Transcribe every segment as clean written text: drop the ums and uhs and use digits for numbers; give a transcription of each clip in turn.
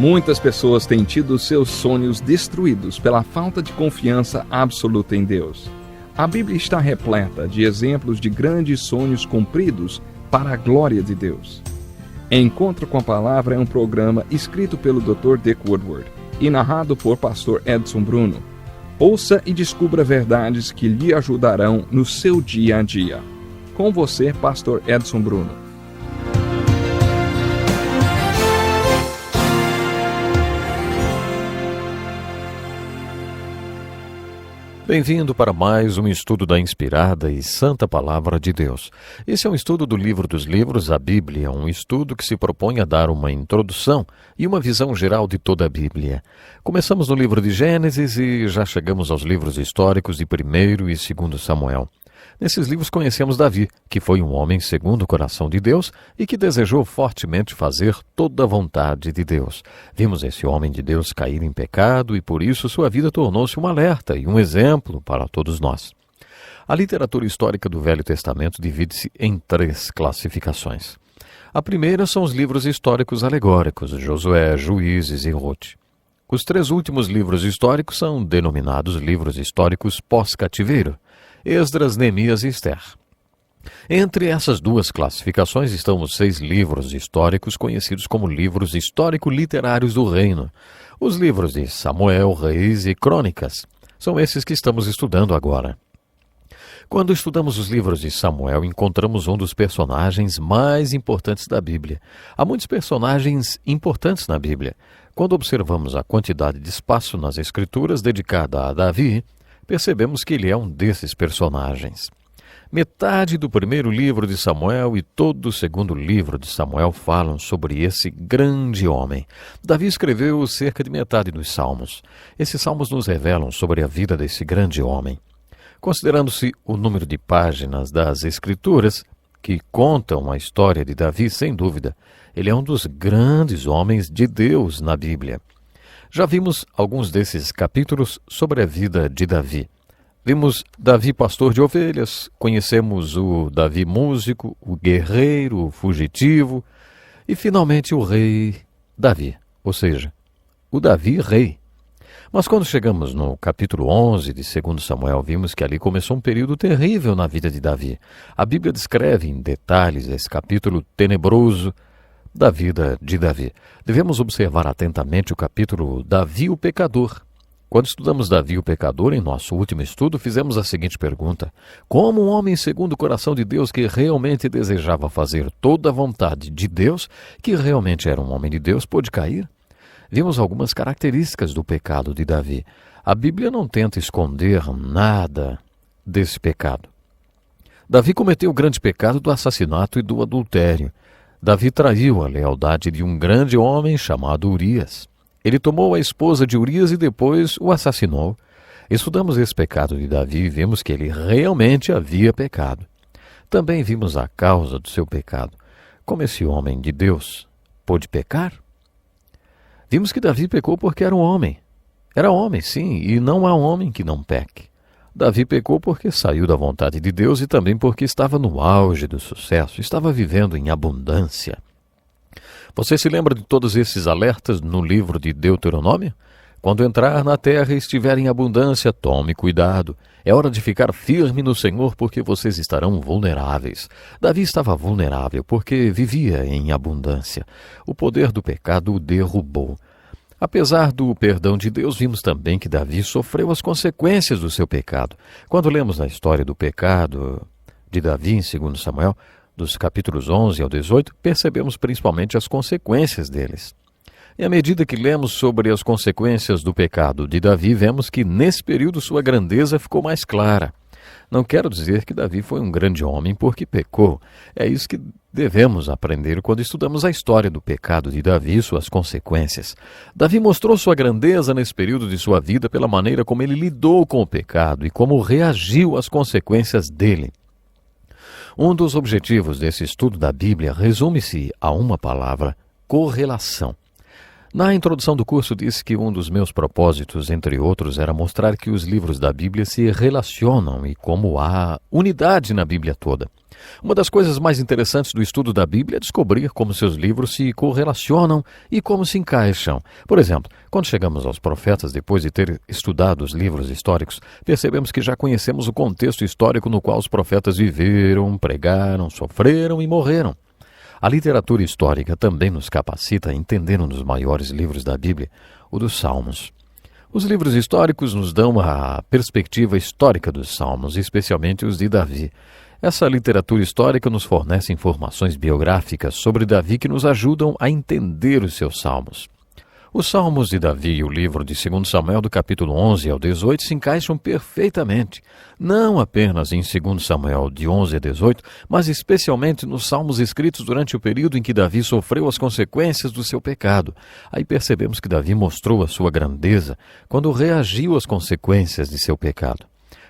Muitas pessoas têm tido seus sonhos destruídos pela falta de confiança absoluta em Deus. A Bíblia está repleta de exemplos de grandes sonhos cumpridos para a glória de Deus. Encontro com a Palavra é um programa escrito pelo Dr. Dick Woodward e narrado por Pastor Edson Bruno. Ouça e descubra verdades que lhe ajudarão no seu dia a dia. Com você, Pastor Edson Bruno. Bem-vindo para mais um estudo da inspirada e santa Palavra de Deus. Esse é um estudo do Livro dos Livros, a Bíblia, um estudo que se propõe a dar uma introdução e uma visão geral de toda a Bíblia. Começamos no livro de Gênesis e já chegamos aos livros históricos de 1º e 2º Samuel. Nesses livros conhecemos Davi, que foi um homem segundo o coração de Deus e que desejou fortemente fazer toda a vontade de Deus. Vimos esse homem de Deus cair em pecado e por isso sua vida tornou-se um alerta e um exemplo para todos nós. A literatura histórica do Velho Testamento divide-se em 3 classificações. A primeira são os livros históricos alegóricos, Josué, Juízes e Ruth. Os 3 últimos livros históricos são denominados livros históricos pós-cativeiro, Esdras, Neemias e Ester. Entre essas 2 classificações estão os 6 livros históricos conhecidos como livros histórico-literários do reino. Os livros de Samuel, Reis e Crônicas são esses que estamos estudando agora. Quando estudamos os livros de Samuel, encontramos um dos personagens mais importantes da Bíblia. Há muitos personagens importantes na Bíblia. Quando observamos a quantidade de espaço nas Escrituras dedicada a Davi, percebemos que ele é um desses personagens. Metade do 1º livro de Samuel e todo o 2º livro de Samuel falam sobre esse grande homem. Davi escreveu cerca de metade dos salmos. Esses salmos nos revelam sobre a vida desse grande homem. Considerando-se o número de páginas das Escrituras que contam a história de Davi, sem dúvida, ele é um dos grandes homens de Deus na Bíblia. Já vimos alguns desses capítulos sobre a vida de Davi. Vimos Davi pastor de ovelhas, conhecemos o Davi músico, o guerreiro, o fugitivo e finalmente o rei Davi, ou seja, o Davi rei. Mas quando chegamos no capítulo 11 de 2 Samuel, vimos que ali começou um período terrível na vida de Davi. A Bíblia descreve em detalhes esse capítulo tenebroso da vida de Davi. Devemos observar atentamente o capítulo Davi o Pecador. Quando estudamos Davi o Pecador, em nosso último estudo, fizemos a seguinte pergunta: como um homem segundo o coração de Deus que realmente desejava fazer toda a vontade de Deus, que realmente era um homem de Deus, pôde cair? Vimos algumas características do pecado de Davi. A Bíblia não tenta esconder nada desse pecado. Davi cometeu o grande pecado do assassinato e do adultério. Davi traiu a lealdade de um grande homem chamado Urias. Ele tomou a esposa de Urias e depois o assassinou. Estudamos esse pecado de Davi e vimos que ele realmente havia pecado. Também vimos a causa do seu pecado. Como esse homem de Deus pôde pecar? Vimos que Davi pecou porque era um homem. Era homem, sim, e não há homem que não peque. Davi pecou porque saiu da vontade de Deus e também porque estava no auge do sucesso, estava vivendo em abundância. Você se lembra de todos esses alertas no livro de Deuteronômio? Quando entrar na terra e estiver em abundância, tome cuidado. É hora de ficar firme no Senhor porque vocês estarão vulneráveis. Davi estava vulnerável porque vivia em abundância. O poder do pecado o derrubou. Apesar do perdão de Deus, vimos também que Davi sofreu as consequências do seu pecado. Quando lemos a história do pecado de Davi em 2 Samuel, dos capítulos 11 ao 18, percebemos principalmente as consequências deles. E à medida que lemos sobre as consequências do pecado de Davi, vemos que nesse período sua grandeza ficou mais clara. Não quero dizer que Davi foi um grande homem porque pecou. É isso que devemos aprender quando estudamos a história do pecado de Davi e suas consequências. Davi mostrou sua grandeza nesse período de sua vida pela maneira como ele lidou com o pecado e como reagiu às consequências dele. Um dos objetivos desse estudo da Bíblia resume-se a uma palavra: correlação. Na introdução do curso disse que um dos meus propósitos, entre outros, era mostrar que os livros da Bíblia se relacionam e como há unidade na Bíblia toda. Uma das coisas mais interessantes do estudo da Bíblia é descobrir como seus livros se correlacionam e como se encaixam. Por exemplo, quando chegamos aos profetas, depois de ter estudado os livros históricos, percebemos que já conhecemos o contexto histórico no qual os profetas viveram, pregaram, sofreram e morreram. A literatura histórica também nos capacita a entender um dos maiores livros da Bíblia, o dos Salmos. Os livros históricos nos dão a perspectiva histórica dos Salmos, especialmente os de Davi. Essa literatura histórica nos fornece informações biográficas sobre Davi que nos ajudam a entender os seus salmos. Os Salmos de Davi e o livro de 2 Samuel, do capítulo 11 ao 18, se encaixam perfeitamente, não apenas em 2 Samuel, de 11 a 18, mas especialmente nos salmos escritos durante o período em que Davi sofreu as consequências do seu pecado. Aí percebemos que Davi mostrou a sua grandeza quando reagiu às consequências de seu pecado.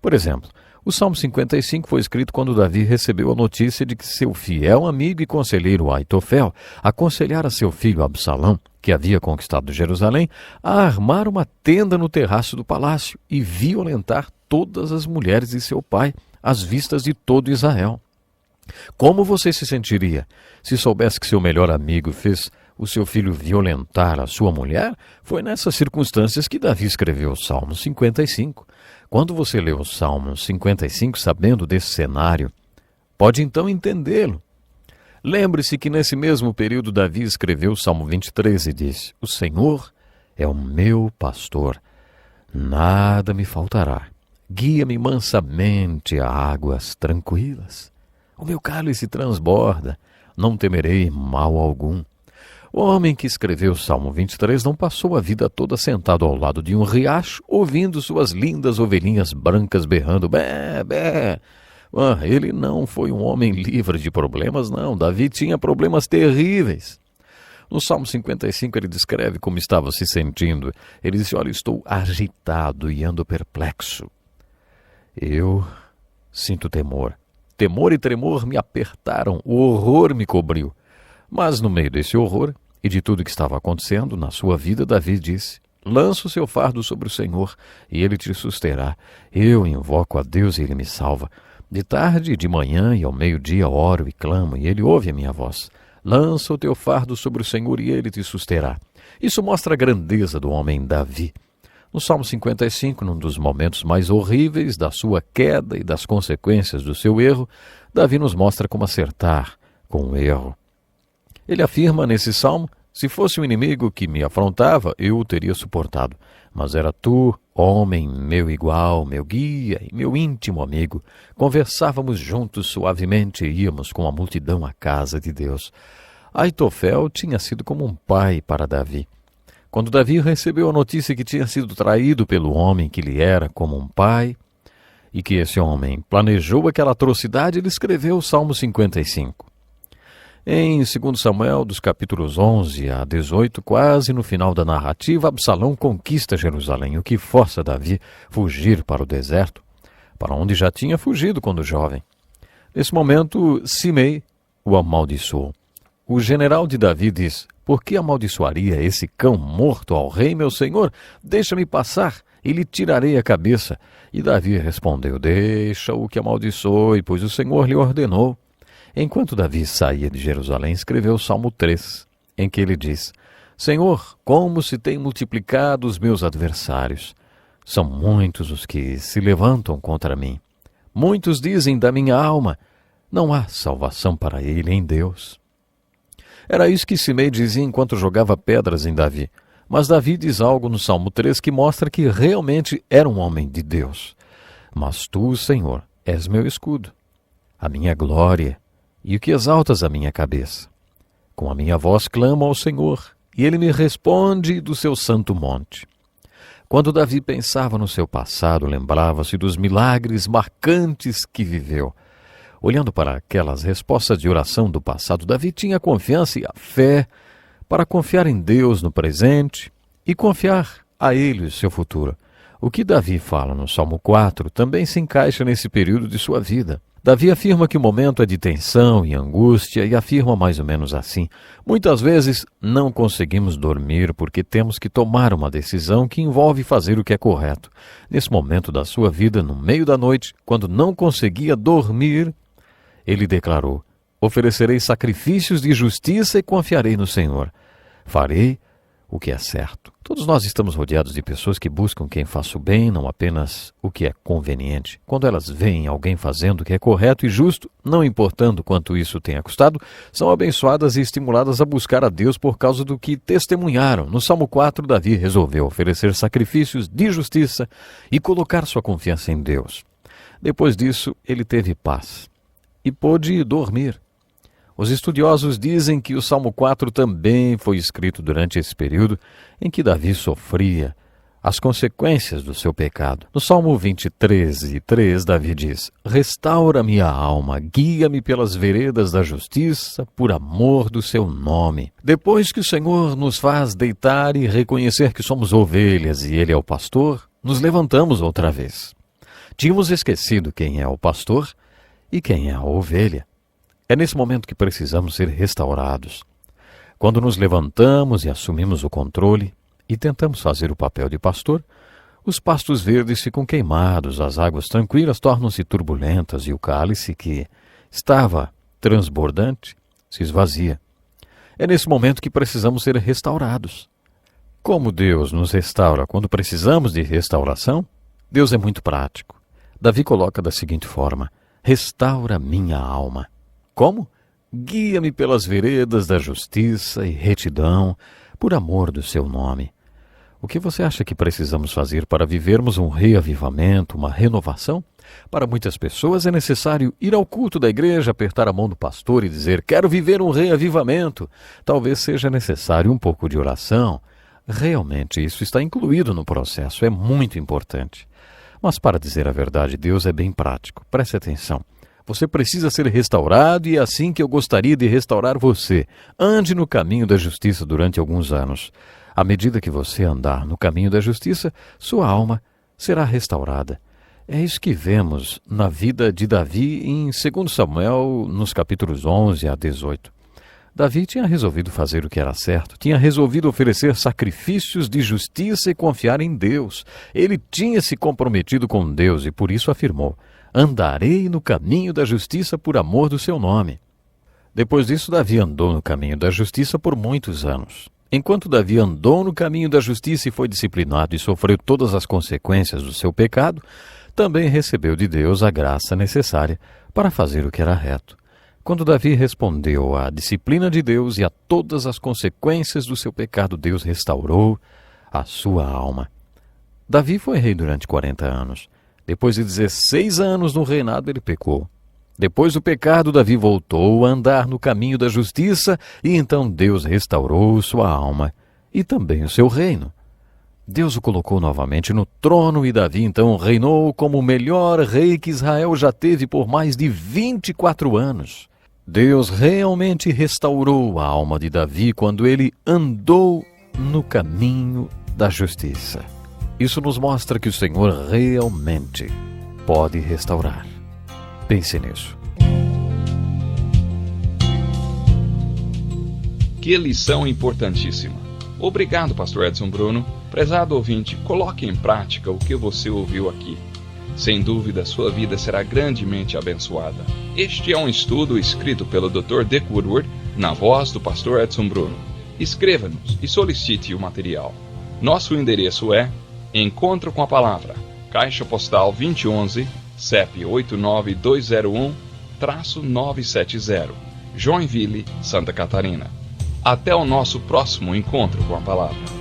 Por exemplo, o Salmo 55 foi escrito quando Davi recebeu a notícia de que seu fiel amigo e conselheiro Aitofel aconselhara seu filho Absalão, que havia conquistado Jerusalém, a armar uma tenda no terraço do palácio e violentar todas as mulheres de seu pai, às vistas de todo Israel. Como você se sentiria se soubesse que seu melhor amigo fez o seu filho violentar a sua mulher? Foi nessas circunstâncias que Davi escreveu o Salmo 55. Quando você lê o Salmo 55 sabendo desse cenário, pode então entendê-lo. Lembre-se que nesse mesmo período Davi escreveu o Salmo 23 e disse: "O Senhor é o meu pastor, nada me faltará. Guia-me mansamente a águas tranquilas. O meu cálice transborda, não temerei mal algum." O homem que escreveu o Salmo 23 não passou a vida toda sentado ao lado de um riacho, ouvindo suas lindas ovelhinhas brancas berrando bé, bé. Ele não foi um homem livre de problemas, não. Davi tinha problemas terríveis. No Salmo 55 ele descreve como estava se sentindo. Ele disse: "Olha, estou agitado e ando perplexo. Eu sinto temor. Temor e tremor me apertaram, o horror me cobriu." Mas no meio desse horror e de tudo que estava acontecendo na sua vida, Davi disse: "Lança o seu fardo sobre o Senhor e ele te susterá. Eu invoco a Deus e ele me salva. De tarde e de manhã e ao meio-dia oro e clamo e ele ouve a minha voz. Lança o teu fardo sobre o Senhor e ele te susterá." Isso mostra a grandeza do homem Davi. No Salmo 55, num dos momentos mais horríveis da sua queda e das consequências do seu erro, Davi nos mostra como acertar com o erro. Ele afirma nesse salmo: "Se fosse um inimigo que me afrontava, eu o teria suportado. Mas era tu, homem, meu igual, meu guia e meu íntimo amigo. Conversávamos juntos suavemente e íamos com a multidão à casa de Deus." Aitofel tinha sido como um pai para Davi. Quando Davi recebeu a notícia que tinha sido traído pelo homem que lhe era como um pai, e que esse homem planejou aquela atrocidade, ele escreveu o Salmo 55. Em 2 Samuel, dos capítulos 11 a 18, quase no final da narrativa, Absalão conquista Jerusalém, o que força Davi a fugir para o deserto, para onde já tinha fugido quando jovem. Nesse momento, Simei o amaldiçoou. O general de Davi diz: "Por que amaldiçoaria esse cão morto ao rei, meu senhor? Deixa-me passar e lhe tirarei a cabeça." E Davi respondeu: "Deixa-o que amaldiçoe, pois o Senhor lhe ordenou." Enquanto Davi saía de Jerusalém, escreveu o Salmo 3, em que ele diz: "Senhor, como se têm multiplicado os meus adversários. São muitos os que se levantam contra mim. Muitos dizem da minha alma: não há salvação para ele em Deus." Era isso que Simei dizia enquanto jogava pedras em Davi. Mas Davi diz algo no Salmo 3 que mostra que realmente era um homem de Deus. "Mas tu, Senhor, és meu escudo, a minha glória, e o que exaltas a minha cabeça. Com a minha voz clamo ao Senhor, e ele me responde do seu santo monte." Quando Davi pensava no seu passado, lembrava-se dos milagres marcantes que viveu. Olhando para aquelas respostas de oração do passado, Davi tinha confiança e a fé para confiar em Deus no presente e confiar a ele o seu futuro. O que Davi fala no Salmo 4 também se encaixa nesse período de sua vida. Davi afirma que o momento é de tensão e angústia e afirma mais ou menos assim: muitas vezes não conseguimos dormir porque temos que tomar uma decisão que envolve fazer o que é correto. Nesse momento da sua vida, no meio da noite, quando não conseguia dormir, ele declarou: oferecerei sacrifícios de justiça e confiarei no Senhor. Farei o que é certo. Todos nós estamos rodeados de pessoas que buscam quem faça o bem, não apenas o que é conveniente. Quando elas veem alguém fazendo o que é correto e justo, não importando quanto isso tenha custado, são abençoadas e estimuladas a buscar a Deus por causa do que testemunharam. No Salmo 4, Davi resolveu oferecer sacrifícios de justiça e colocar sua confiança em Deus. Depois disso, ele teve paz e pôde dormir. Os estudiosos dizem que o Salmo 4 também foi escrito durante esse período em que Davi sofria as consequências do seu pecado. No Salmo 23:3, Davi diz: restaura-me a alma, guia-me pelas veredas da justiça, por amor do seu nome. Depois que o Senhor nos faz deitar e reconhecer que somos ovelhas e Ele é o pastor, nos levantamos outra vez. Tínhamos esquecido quem é o pastor e quem é a ovelha. É nesse momento que precisamos ser restaurados. Quando nos levantamos e assumimos o controle e tentamos fazer o papel de pastor, os pastos verdes ficam queimados, as águas tranquilas tornam-se turbulentas e o cálice que estava transbordante se esvazia. É nesse momento que precisamos ser restaurados. Como Deus nos restaura quando precisamos de restauração? Deus é muito prático. Davi coloca da seguinte forma: restaura minha alma. Como? Guia-me pelas veredas da justiça e retidão, por amor do seu nome. O que você acha que precisamos fazer para vivermos um reavivamento, uma renovação? Para muitas pessoas é necessário ir ao culto da igreja, apertar a mão do pastor e dizer: quero viver um reavivamento. Talvez seja necessário um pouco de oração. Realmente isso está incluído no processo, é muito importante. Mas para dizer a verdade, Deus é bem prático. Preste atenção. Você precisa ser restaurado e é assim que eu gostaria de restaurar você. Ande no caminho da justiça durante alguns anos. À medida que você andar no caminho da justiça, sua alma será restaurada. É isso que vemos na vida de Davi em 2 Samuel, nos capítulos 11 a 18. Davi tinha resolvido fazer o que era certo, tinha resolvido oferecer sacrifícios de justiça e confiar em Deus. Ele tinha se comprometido com Deus e por isso afirmou: andarei no caminho da justiça por amor do seu nome. Depois disso, Davi andou no caminho da justiça por muitos anos. Enquanto Davi andou no caminho da justiça e foi disciplinado e sofreu todas as consequências do seu pecado, também recebeu de Deus a graça necessária para fazer o que era reto. Quando Davi respondeu à disciplina de Deus e a todas as consequências do seu pecado, Deus restaurou a sua alma. Davi foi rei durante 40 anos. Depois de 16 anos no reinado, ele pecou. Depois do pecado, Davi voltou a andar no caminho da justiça e então Deus restaurou sua alma e também o seu reino. Deus o colocou novamente no trono e Davi então reinou como o melhor rei que Israel já teve por mais de 24 anos. Deus realmente restaurou a alma de Davi quando ele andou no caminho da justiça. Isso nos mostra que o Senhor realmente pode restaurar. Pense nisso. Que lição importantíssima. Obrigado, pastor Edson Bruno. Prezado ouvinte, coloque em prática o que você ouviu aqui. Sem dúvida, sua vida será grandemente abençoada. Este é um estudo escrito pelo Dr. Dick Woodward, na voz do pastor Edson Bruno. Escreva-nos e solicite o material. Nosso endereço é Encontro com a Palavra, Caixa Postal 2011, CEP 89201-970, Joinville, Santa Catarina. Até o nosso próximo Encontro com a Palavra.